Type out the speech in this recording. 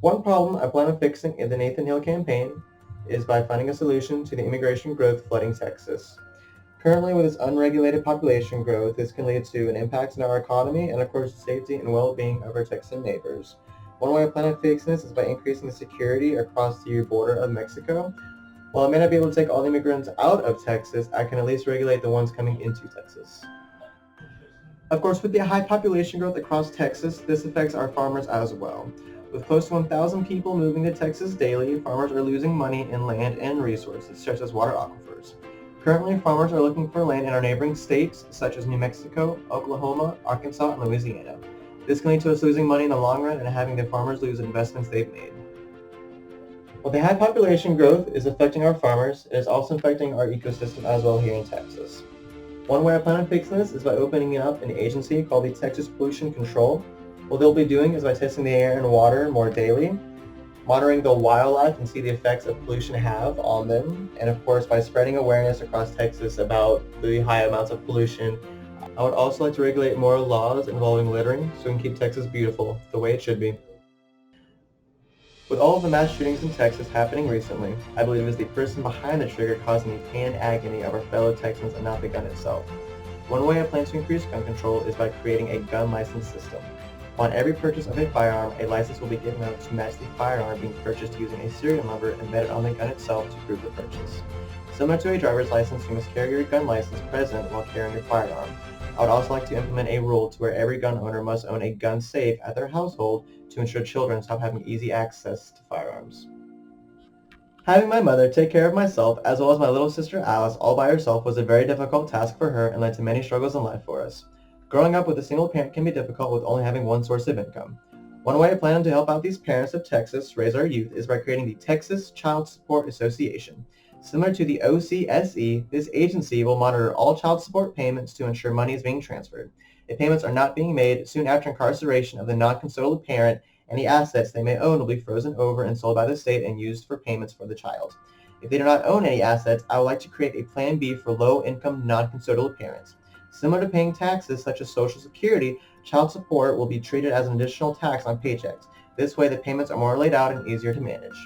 One problem I plan on fixing in the Nathan Hill campaign is by finding a solution to the immigration growth flooding Texas. Currently, with its unregulated population growth, this can lead to an impact on our economy and, of course, the safety and well-being of our Texan neighbors. One way I plan on fixing this is by increasing the security across the border of Mexico. While I may not be able to take all the immigrants out of Texas, I can at least regulate the ones coming into Texas. Of course, with the high population growth across Texas, this affects our farmers as well. With close to 1,000 people moving to Texas daily, farmers are losing money in land and resources, such as water aquifers. Currently, farmers are looking for land in our neighboring states, such as New Mexico, Oklahoma, Arkansas, and Louisiana. This can lead to us losing money in the long run and having the farmers lose investments they've made. While the high population growth is affecting our farmers, it is also affecting our ecosystem as well here in Texas. One way I plan on fixing this is by opening up an agency called the Texas Pollution Control. What they'll be doing is by testing the air and water more daily, monitoring the wildlife and see the effects of pollution have on them, and of course by spreading awareness across Texas about the high amounts of pollution. I would also like to regulate more laws involving littering so we can keep Texas beautiful, the way it should be. With all of the mass shootings in Texas happening recently, I believe it is the person behind the trigger causing the pain and agony of our fellow Texans and not the gun itself. One way I plan to increase gun control is by creating a gun license system. On every purchase of a firearm, a license will be given out to match the firearm being purchased using a serial number embedded on the gun itself to prove the purchase. Similar to a driver's license, you must carry your gun license present while carrying your firearm. I would also like to implement a rule to where every gun owner must own a gun safe at their household to ensure children stop having easy access to firearms. Having my mother take care of myself as well as my little sister Alice all by herself was a very difficult task for her and led to many struggles in life for us. Growing up with a single parent can be difficult with only having one source of income. One way I plan to help out these parents of Texas raise our youth is by creating the Texas Child Support Association. Similar to the OCSE, this agency will monitor all child support payments to ensure money is being transferred. If payments are not being made soon after incarceration of the non-consolable parent, any assets they may own will be frozen over and sold by the state and used for payments for the child. If they do not own any assets, I would like to create a Plan B for low-income non-consolable parents. Similar to paying taxes such as Social Security, child support will be treated as an additional tax on paychecks. This way the payments are more laid out and easier to manage.